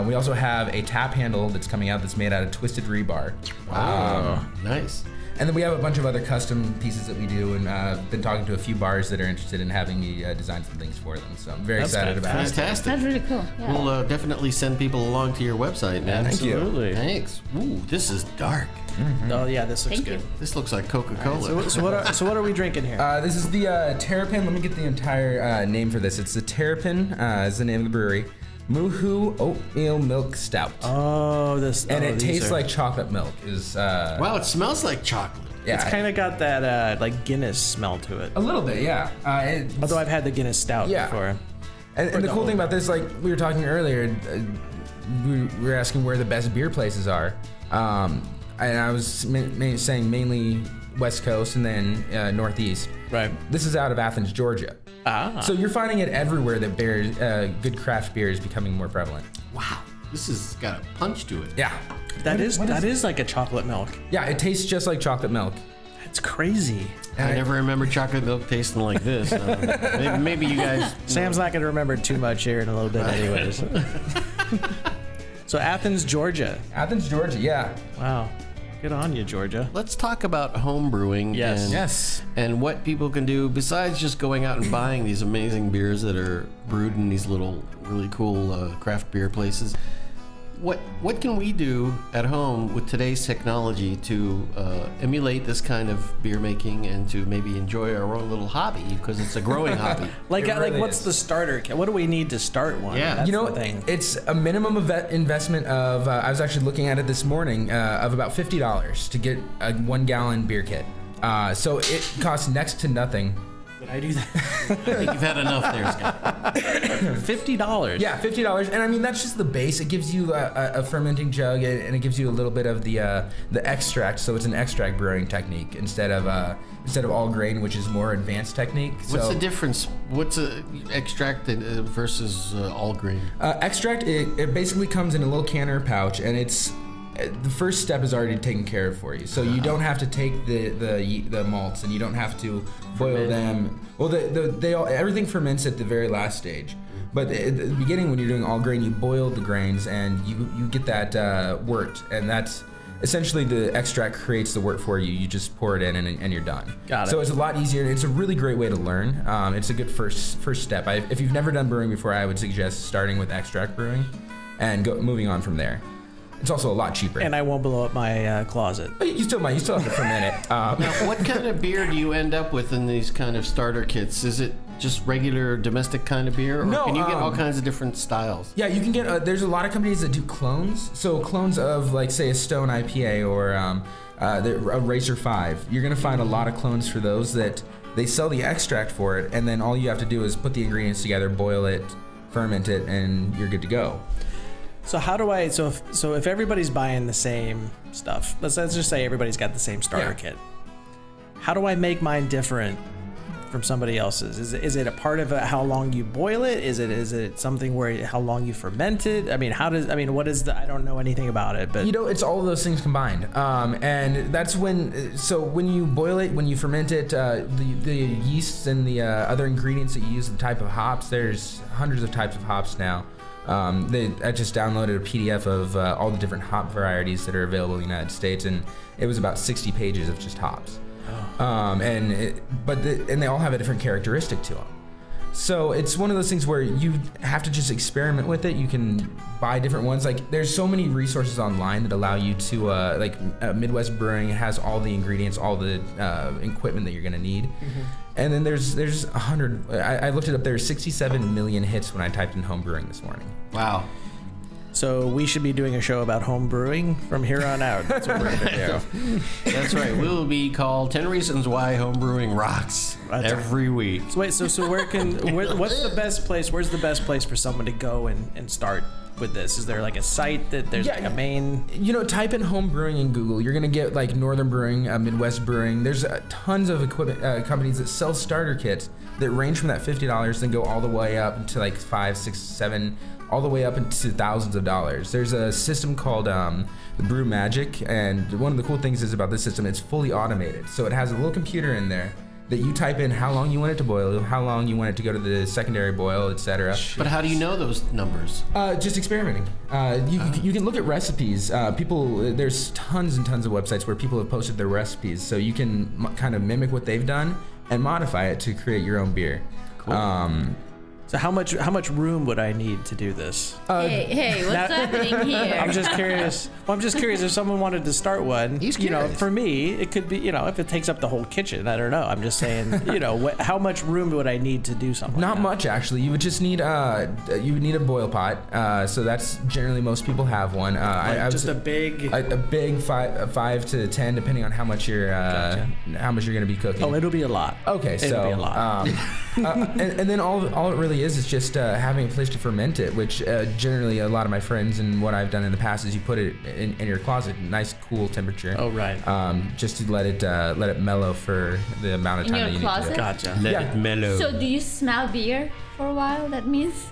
S2: We also have a tap handle that's coming out that's made out of twisted rebar.
S1: Wow, nice.
S2: And then we have a bunch of other custom pieces that we do, and been talking to a few bars that are interested in having me design some things for them. So I'm very excited about it.
S1: Fantastic.
S3: That's really cool. Yeah.
S1: We'll definitely send people along to your website, man.
S2: Thank you.
S1: Absolutely. Thanks. Ooh, this is dark.
S4: Mm-hmm. Oh yeah, this looks
S3: Thank
S4: good.
S3: you.
S1: This looks like Coca-Cola.
S4: So what are we drinking here?
S2: This is the Terrapin. Let me get the entire name for this. It's the Terrapin, is the name of the brewery. Moohoo Oatmeal Milk Stout.
S4: Oh,
S2: it tastes like chocolate milk.
S1: Wow, it smells like chocolate.
S2: Yeah,
S4: it's kind of got that like Guinness smell to it.
S2: A little bit, yeah.
S4: Although I've had the Guinness Stout before.
S2: And the cool thing about this, like we were talking earlier, we were asking where the best beer places are. And I was saying mainly West Coast and then Northeast.
S4: Right.
S2: This is out of Athens, Georgia.
S4: Ah.
S2: So you're finding it everywhere that good craft beer is becoming more prevalent.
S1: Wow, this has got a punch to it.
S2: Yeah.
S4: That is like a chocolate milk.
S2: Yeah, it tastes just like chocolate milk.
S4: It's crazy.
S1: I never remember chocolate milk tasting like this. Maybe you guys.
S4: Sam's not going to remember too much here in a little bit, anyways. So Athens, Georgia.
S2: Athens, Georgia. Yeah.
S4: Wow. Good on you, Georgia.
S1: Let's talk about home brewing.
S4: Yes.
S1: And what people can do besides just going out and buying these amazing beers that are brewed in these little really cool craft beer places. What can we do at home with today's technology to emulate this kind of beer making and to maybe enjoy our own little hobby, because it's a growing hobby?
S4: What's the starter kit? What do we need to start one?
S1: Yeah.
S4: That's
S2: the
S4: thing.
S2: It's a minimum investment of, I was actually looking at it this morning, of about $50 to get a 1 gallon beer kit. So it costs next to nothing.
S4: Would I do that?
S1: I think you've had enough there, Scott.
S4: $50.
S2: Yeah, $50, and I mean that's just the base. It gives you a fermenting jug, and it gives you a little bit of the extract. So it's an extract brewing technique instead of all grain, which is more advanced technique.
S1: What's the difference? What's extract versus all grain?
S2: Extract it basically comes in a little can or pouch, and it's the first step is already taken care of for you. So you don't have to take the malts, and you don't have to boil them. Well, everything ferments at the very last stage. But at the beginning, when you're doing all grain, you boil the grains, and you get that wort, and that's essentially the extract creates the wort for you. You just pour it in, and you're done.
S4: Got it.
S2: So it's a lot easier. It's a really great way to learn. It's a good first step. If you've never done brewing before, I would suggest starting with extract brewing, and moving on from there. It's also a lot cheaper.
S4: And I won't blow up my closet.
S2: But you still have to ferment it.
S1: Now, what kind of beer do you end up with in these kind of starter kits? Is it just regular domestic kind of beer, or
S2: No,
S1: can you get all kinds of different styles?
S2: Yeah, you can get. There's a lot of companies that do clones. So clones of, like, say, a Stone IPA or a Racer 5. You're gonna find a lot of clones for those that they sell the extract for it, and then all you have to do is put the ingredients together, boil it, ferment it, and you're good to go.
S4: So how do I? So if everybody's buying the same stuff, let's just say everybody's got the same starter kit. How do I make mine different from somebody else's? Is it a part of how long you boil it? Is it something where how long you ferment it? I mean, what is the? I don't know anything about it, but
S2: it's all of those things combined, and that's when. So when you boil it, when you ferment it, the yeasts and the other ingredients that you use, the type of hops. There's hundreds of types of hops now. I just downloaded a PDF of all the different hop varieties that are available in the United States, and it was about 60 pages of just hops. And they all have a different characteristic to them. So it's one of those things where you have to just experiment with it. You can buy different ones. Like, there's so many resources online that allow you to, Midwest Brewing has all the ingredients, all the equipment that you're gonna need. Mm-hmm. And then there's 100. I looked it up. There's 67 million hits when I typed in home brewing this morning.
S1: Wow.
S4: So we should be doing a show about home brewing from here on out. That's what we're gonna do.
S1: That's right. We will be called 10 Reasons Why Home Brewing Rocks every week.
S4: So wait, so what's the best place? Where's the best place for someone to go and start with this? Is there like a site that there's like a main?
S2: Type in home brewing in Google. You're gonna get like Northern Brewing, Midwest Brewing. There's tons of equipment companies that sell starter kits that range from that $50 and go all the way up to like $5, $6, $7, all the way up into thousands of dollars. There's a system called the Brew Magic, and one of the cool things is about this system, it's fully automated. So it has a little computer in there that you type in how long you want it to boil, how long you want it to go to the secondary boil, etc.
S1: But how do you know those numbers?
S2: Just experimenting. You can look at recipes. There's tons and tons of websites where people have posted their recipes, so you can kind of mimic what they've done and modify it to create your own beer.
S1: Cool.
S4: So how much room would I need to do this?
S3: Hey, what's happening here?
S4: I'm just curious. Well, I'm just curious if someone wanted to start one.
S1: He's curious.
S4: For me, it could be, if it takes up the whole kitchen, I don't know. I'm just saying, how much room would I need to do something?
S2: Not
S4: like
S2: much, actually. You would just need a boil pot. So that's generally most people have one.
S4: Just a big
S2: 5 to 10, depending on how much you're going to be cooking.
S4: Oh, it'll be a lot.
S2: Okay,
S4: it'll be a lot.
S2: And then all it really is just having a place to ferment it, which generally a lot of my friends and what I've done in the past is you put it in your closet, nice cool temperature.
S4: Oh, right.
S2: Just to let it mellow for the amount of time that you
S3: closet?
S2: need to.
S4: Gotcha.
S1: Let it mellow.
S3: So do you smell beer for a while? That means?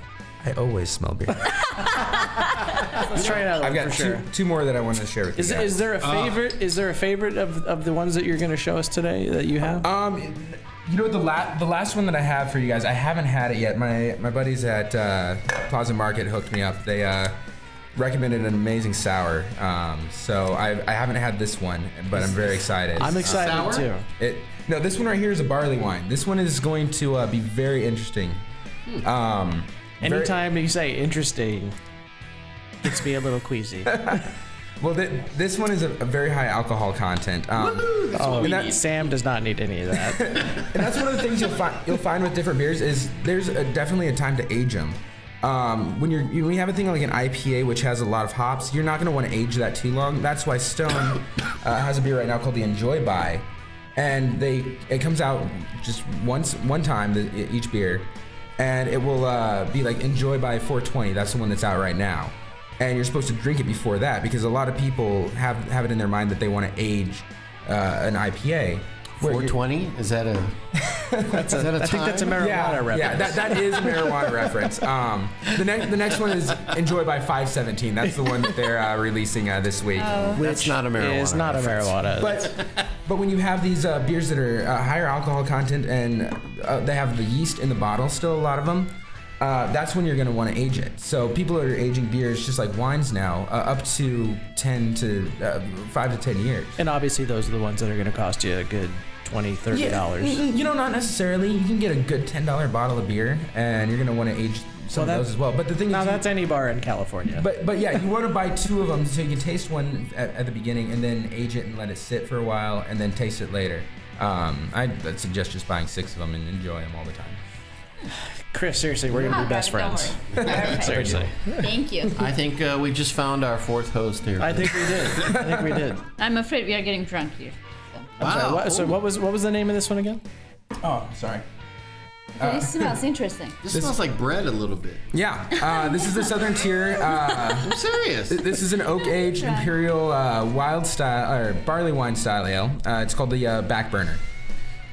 S2: I always smell beer.
S4: Let's try it out.
S2: I've got
S4: for sure.
S2: two more that I want to share with you guys.
S4: Is there a favorite? Is there a favorite of the ones that you're going to show us today that you have?
S2: The last one that I have for you guys, I haven't had it yet. My buddies at Plaza Market hooked me up. They recommended an amazing sour. So I haven't had this one, but I'm very excited.
S4: I'm excited too.
S2: No, this one right here is a barley wine. This one is going to be very interesting.
S4: Anytime you say interesting, gets me a little queasy.
S2: Well, this one is a very high alcohol content.
S4: Sam does not need any of that.
S2: And that's one of the things you'll find with different beers is there's definitely a time to age them. When you have a thing like an IPA, which has a lot of hops, you're not going to want to age that too long. That's why Stone has a beer right now called the Enjoy By. and it comes out just one time each beer, and it will be like Enjoy by 420. That's the one that's out right now, and you're supposed to drink it before that because a lot of people have it in their mind that they want to age an IPA.
S1: 420? Is that a?
S4: I think that's a marijuana reference.
S2: Yeah, that is a marijuana reference. The next one is Enjoy by 517. That's the one that they're releasing this week.
S1: That's not a marijuana.
S4: Is not
S1: reference.
S4: a marijuana.
S2: But when you have these beers that are higher alcohol content and they have the yeast in the bottle, still a lot of them, that's when you're going to want to age it. So people are aging beers just like wines now, up to 5 to 10 years.
S4: And obviously those are the ones that are going to cost you a good $20, $30.
S2: You know, not necessarily. You can get a good $10 bottle of beer, and you're going to want to age some of those as well. But the thing is,
S4: that's any bar in California.
S2: But yeah, you want to buy 2 of them so you can taste one at the beginning and then age it and let it sit for a while and then taste it later. I'd suggest just buying 6 of them and enjoy them all the time.
S4: Chris, seriously, we're going to be best friends. Seriously.
S3: Thank you.
S1: I think we just found our 4th host here.
S4: I think we did.
S3: I'm afraid we are getting drunk here.
S1: Wow.
S4: So what was the name of this one again?
S2: Oh, sorry.
S3: This smells interesting.
S1: This smells like bread a little bit.
S2: Yeah, this is the Southern Tier.
S1: I'm serious.
S2: This is an oak-aged imperial wild style or barley wine style ale. It's called the Backburner.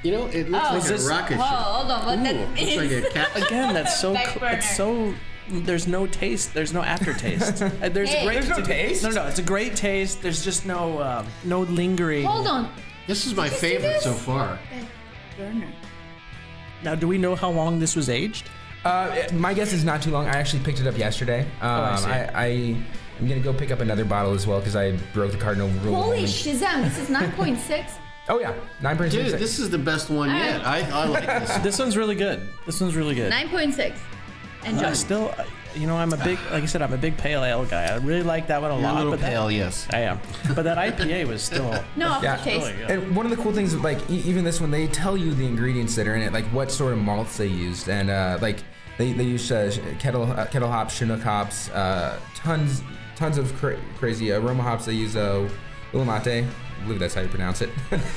S1: You know, it looks like a rocket ship.
S3: Hold on, what that
S1: Looks
S3: is?
S1: like a cat.
S4: Again, that's so.
S3: Backburner.
S4: It's so. There's no taste. There's no aftertaste. There's
S3: Hey.
S2: There's no taste?
S4: No, it's a great taste. There's just no lingering.
S3: Hold on.
S1: This is my
S3: Did you see
S1: favorite
S3: this?
S1: so far.
S3: Burner.
S4: Now, do we know how long this was aged?
S2: My guess is not too long. I actually picked it up yesterday.
S4: I see.
S2: I'm gonna go pick up another bottle as well because I broke the cardinal rule. of
S3: Holy
S2: only-
S3: shizam, this is 9.6.
S2: Oh yeah, 9%.
S1: Dude, this is the best one yet. I like this.
S4: This one's really good.
S3: 9.6. Enjoy.
S4: I still, I'm a big, like I said, I'm a big pale ale guy. I really like that one a
S1: You're
S4: lot.
S1: a little
S4: but
S1: pale, yes.
S4: I am. But that IPA was still.
S3: No
S2: Yeah.
S3: aftertaste.
S4: really good.
S2: And one of the cool things, like even this one, they tell you the ingredients that are in it, like what sort of malts they used, and like they use kettle hops, Chinook hops, tons of crazy aroma hops. They use Ulamate. I believe that's how you pronounce it.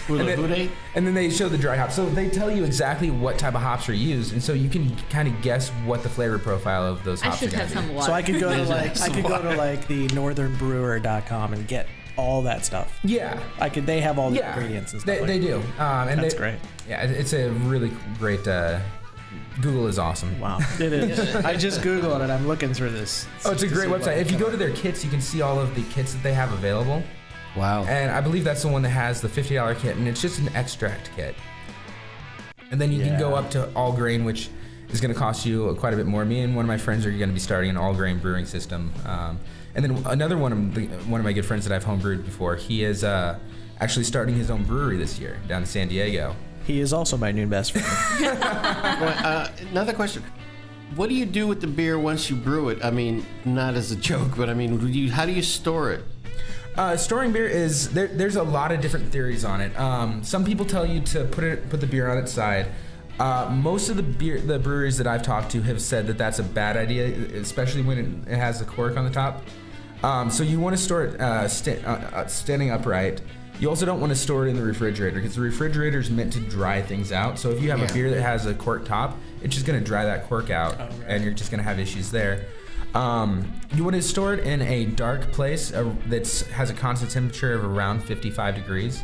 S1: Ulamate?
S2: And then they show the dry hops. So they tell you exactly what type of hops are used, and so you can kind of guess what the flavor profile of those
S3: I
S2: hops are
S3: should
S2: going
S3: have
S2: to be.
S3: some water.
S4: So I could go to
S1: There's
S4: like the northernbrewer.com and get all that stuff.
S2: Yeah.
S4: They have all the
S2: Yeah,
S4: ingredients and stuff.
S2: they do. And
S4: That's great.
S2: Yeah, it's a really great. Google is awesome.
S4: Wow, it is. I just Googled it. I'm looking through this.
S2: Oh, it's a
S4: to
S2: great
S4: see what
S2: website. If you
S4: can-
S2: go to their kits, you can see all of the kits that they have available.
S1: Wow.
S2: And I believe that's the one that has the $50 kit, and it's just an extract kit. And then you can go
S4: Yeah.
S2: up to all grain, which is going to cost you quite a bit more. Me and one of my friends are going to be starting an all grain brewing system. And then another one of my good friends that I've homebrewed before, he is actually starting his own brewery this year down in San Diego.
S4: He is also my new best friend.
S1: Another question. What do you do with the beer once you brew it? I mean, not as a joke, but I mean, how do you store it?
S2: Storing beer is there's a lot of different theories on it. Some people tell you to put the beer on its side. Most of the breweries that I've talked to have said that that's a bad idea, especially when it has a cork on the top. So you want to store it standing upright. You also don't want to store it in the refrigerator because the refrigerator is meant to dry things out. So if you have a beer that has a cork top, it's just going to dry that cork out, and you're just going to have issues there. You want to store it in a dark place that has a constant temperature of around 55 degrees.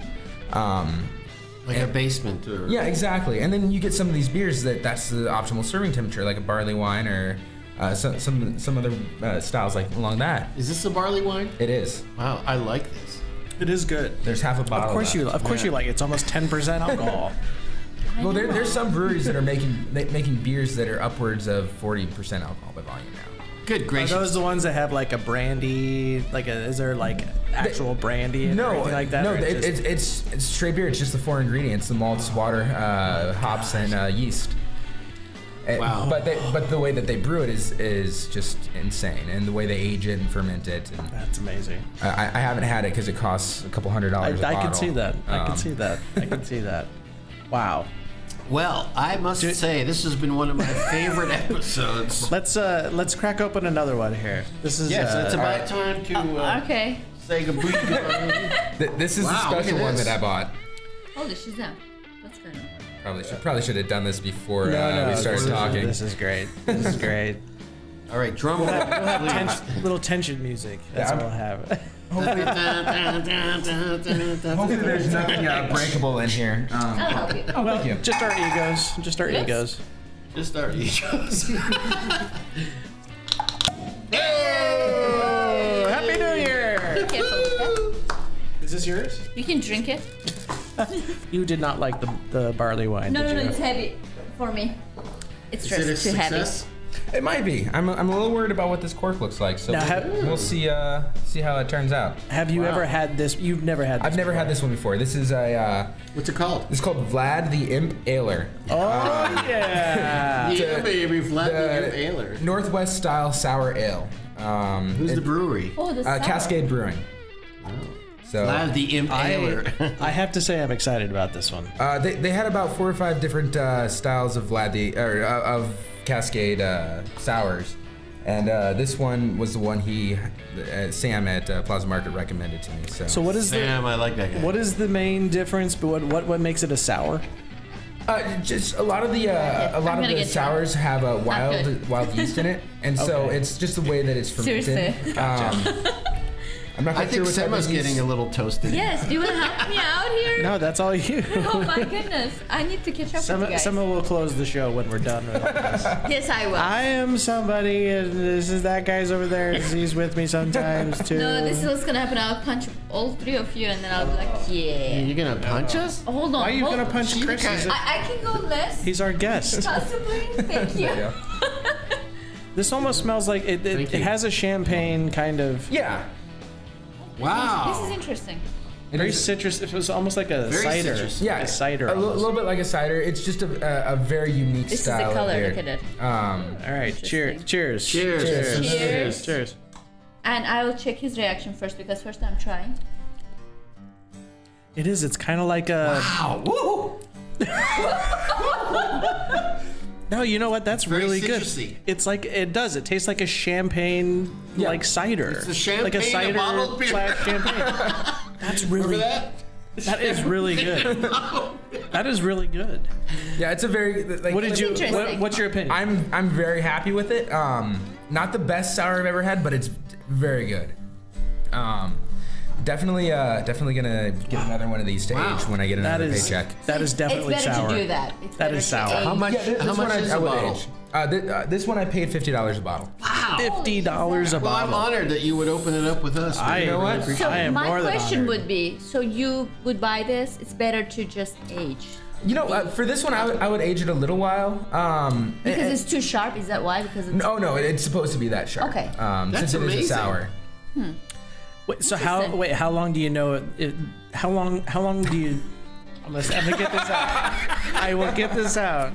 S1: Like a basement? Or...
S2: Yeah, exactly. And then you get some of these beers that's the optimal serving temperature, like a barley wine or some other styles like along that.
S1: Is this a barley wine?
S2: It is.
S1: Wow, I like this.
S4: It is good.
S2: There's half a bottle.
S4: Of course
S2: left.
S4: you like it. It's almost 10% alcohol.
S2: Well, there's some breweries that are making beers that are upwards of 40% alcohol by volume now.
S1: Good
S4: Are
S1: gracious.
S4: those the ones that have like a brandy? Is there like actual brandy and anything like that?
S2: No,
S4: or
S2: it's straight beer. It's just the 4 ingredients: the malts, water, hops, and yeast.
S1: Wow.
S2: But the way that they brew it is just insane, and the way they age it and ferment it. And
S4: That's amazing.
S2: I haven't had it because it costs a couple $100 a
S4: I
S2: bottle.
S4: can see that. I can see that. I can see that. Wow.
S1: Well, I must say this has been one of my favorite episodes.
S4: Let's crack open another one here. This is
S1: Yes, it's about
S2: right.
S1: time to
S3: Okay.
S1: say goodbye.
S2: This is
S1: Wow,
S2: the special
S1: look at
S2: one
S1: this.
S2: that I bought.
S3: Holy shizam. That's good.
S2: Probably should have done this before
S4: No,
S2: we started talking.
S4: This is great. This is great.
S1: All right, drum roll.
S4: We'll have little tension music. That's what we'll have.
S2: Hopefully there's nothing breakable in here.
S3: I'll help you.
S2: Oh, thank you.
S4: Just our egos. Just our egos.
S1: Just our egos.
S4: Oh, Happy New Year!
S3: Be careful with that.
S4: Is this yours?
S3: You can drink it.
S4: You did not like the barley wine.
S3: No,
S4: did
S3: no,
S4: you?
S3: it's heavy for me. It's
S1: Is it a
S3: just too heavy.
S1: success?
S2: It might be. I'm a little worried about what this cork looks like, so
S4: Now,
S2: we'll see how it turns out.
S4: Have you ever had this? You've never had this
S2: I've never
S4: before.
S2: had this one before. This is a
S1: What's it called?
S2: this is called Vlad the Imp Ailer.
S4: Oh, yeah.
S1: Yeah, baby, Vladimir
S2: the
S1: Ayler.
S2: Northwest style sour ale.
S1: Who's the brewery?
S3: Oh, the sour.
S2: Cascade Brewing. So
S1: Vlad the Imp Ayler.
S4: I have to say I'm excited about this one.
S2: they had about 4 or 5 different styles of of Cascade sours, and this one was the one Sam at Plaza Market recommended to me.
S4: So what is
S1: Sam, I like that guy.
S4: what is the main difference? But what makes it a sour?
S2: Just a lot of the
S3: I'm gonna get
S2: sours have a
S3: good.
S2: wild yeast in it, and so
S4: Okay.
S2: it's just the way that it's fermented.
S3: Seriously.
S2: I'm not
S1: I
S2: quite sure
S1: think
S2: what type
S1: Sema's
S2: of yeast.
S1: getting a little toasted.
S3: Yes, do you want to help me out here?
S4: No, that's all you.
S3: Oh my goodness. I need to catch up with you guys.
S4: Someone will close the show when we're done with all this.
S3: Yes, I will.
S4: I am somebody, and this is that guy's over there. He's with me sometimes too.
S3: No, this is what's gonna happen. I'll punch all 3 of you, and then I'll be like, yeah.
S1: You're gonna punch us?
S3: Hold on.
S4: Why are you
S3: hold-
S4: gonna punch Chris?
S3: I can go less.
S4: He's our guest.
S3: Possibly. Thank you.
S2: Yeah.
S4: This almost smells like it.
S1: Thank
S4: It
S1: you.
S4: has a champagne kind of.
S2: Yeah.
S1: Wow.
S3: This is interesting.
S4: Very citrus. It was almost like a
S1: Very
S4: cider.
S1: citrusy.
S2: Yeah,
S4: a cider.
S2: A
S4: almost.
S2: little bit like a cider. It's just a very unique
S3: This is
S2: style
S3: the color.
S2: of beer.
S3: Look at it.
S4: All right. Cheers. Cheers.
S1: Cheers.
S2: Cheers.
S3: Cheers.
S4: Cheers.
S3: And I will check his reaction first because first I'm trying.
S4: It is. It's kind of like a.
S1: Wow. Woo!
S4: No, you know what? That's
S1: Very
S4: really
S1: citrusy.
S4: good. It's like it does. It tastes like a champagne,
S2: Yeah.
S4: like cider.
S1: It's a champagne,
S4: like a cider
S1: bottled beer.
S4: slash champagne. That's really.
S1: Remember that?
S4: That is really good. That is really good.
S2: Yeah, it's a very like.
S4: What did you?
S3: interesting.
S4: What's your opinion?
S2: I'm very happy with it. Not the best sour I've ever had, but it's very good. Definitely gonna get another one of these to
S1: Wow.
S2: age when I get
S4: That
S2: another
S4: is.
S2: paycheck.
S4: That is definitely
S3: it's better
S4: sour.
S3: to do that. It's
S4: That
S3: better
S4: is
S3: to
S4: sour.
S3: age.
S1: How much?
S2: Yeah, this
S1: How
S2: one
S1: much is
S2: I
S1: a
S2: would
S1: bottle?
S2: age. This one I paid $50 a bottle.
S4: $50 a
S1: Well, I'm
S4: bottle.
S1: honored that you would open it up with us.
S4: I
S2: You know what?
S4: really appreciate-
S3: So
S4: I am
S3: my
S4: more than
S3: question
S4: honored.
S3: would be: so you would buy this? It's better to just age
S2: You know, for this one I would age it a little while.
S3: because
S2: and-
S3: it's too sharp. Is that why? Because it's
S2: no, it's supposed to be that sharp.
S3: Okay.
S2: Since it is a
S1: amazing.
S2: sour.
S4: Wait, so
S3: Interesting.
S4: how long do you know it? How long do you? I'm gonna get this out. I will get this out.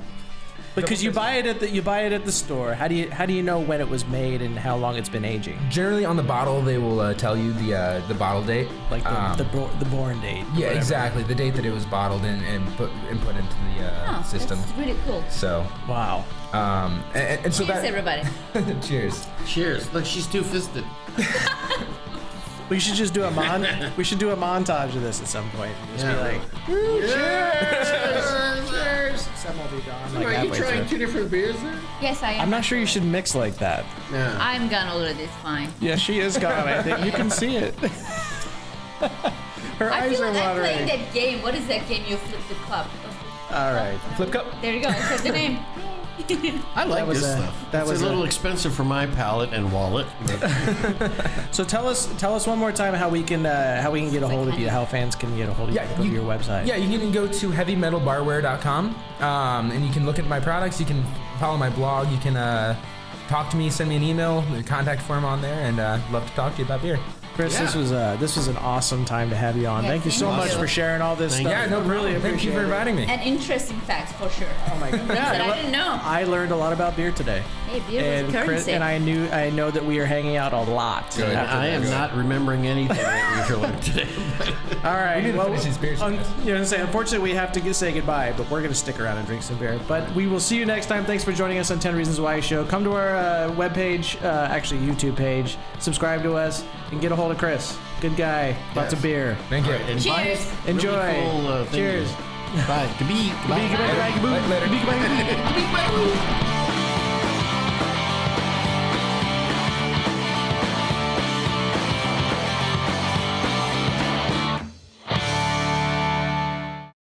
S4: Because you buy it at the store. How do you know when it was made and how long it's been aging?
S2: Generally on the bottle they will tell you the bottle date.
S4: Like the born date.
S2: Yeah,
S4: whatever.
S2: exactly. The date that it was bottled and put into the
S3: oh,
S2: system.
S3: That's really cool.
S2: So,
S4: Wow.
S2: and so
S3: Cheers,
S2: that.
S3: everybody.
S2: Cheers.
S1: Cheers. Look, she's two-fisted.
S4: We should just do a we should do a montage of this at some point. Just
S1: Yeah.
S4: be like,
S1: Cheers.
S4: some will be gone.
S1: Are
S4: Like
S1: you
S4: halfway
S1: trying
S4: through.
S1: 2 different beers there?
S3: Yes, I am.
S4: I'm not sure you should mix like that.
S1: Yeah.
S3: I'm gone already. It's fine.
S4: Yeah, she is gone. I think you can see it. Her
S3: I
S4: eyes
S3: feel
S4: are
S3: like I'm playing
S4: watering.
S3: that game. What is that game? You flip the cup.
S4: All right.
S2: Flip cup.
S3: There you go. I said the name.
S1: I like
S4: That was
S1: this
S4: a-
S1: stuff.
S4: that
S1: It's
S4: was
S1: a little
S4: a-
S1: expensive for my palate and wallet.
S4: So tell us one more time how we can get a hold of you, how fans can get a hold of
S2: Yeah,
S4: you, of your website.
S2: Yeah, you can go to heavymetalbarware.com, and you can look at my products. You can follow my blog. You can talk to me, send me an email, the contact form on there, and love to talk to you about beer.
S4: Chris,
S1: Yeah.
S4: this was an awesome time to have you on.
S3: Yeah,
S4: Thank you so
S3: thank
S4: much
S3: you.
S4: for sharing all this
S1: Thank
S4: stuff.
S1: you.
S2: Yeah, no problem.
S4: really
S2: Thank you
S4: appreciate
S2: for
S4: it.
S2: inviting me.
S3: And interesting facts for sure.
S4: Oh my god.
S3: That I didn't know.
S4: I learned a lot about beer today.
S3: Hey, beer was
S4: And
S3: a
S4: Chris
S3: currency.
S4: and I know that we are hanging out a lot.
S2: Good.
S4: after
S1: I am
S4: this.
S1: not remembering anything that we learned today.
S4: All right.
S2: We need to
S4: well,
S2: finish these beers.
S4: Unfortunately, we have to say goodbye, but we're going to stick around and drink some beer. But we will see you next time. Thanks for joining us on 10 Reasons Why Show. Come to our webpage, actually YouTube page, subscribe to us, and get a hold hold of Chris. Good guy. Lots of beer.
S2: Thank you.
S1: All right, and
S3: Cheers.
S1: bye.
S4: Enjoy.
S1: Really cool,
S4: Cheers.
S1: Bye. Goodbye.
S4: Goodbye, goodbye, goodbye,
S2: Later.
S4: goodbye, goodbye.
S1: Goodbye.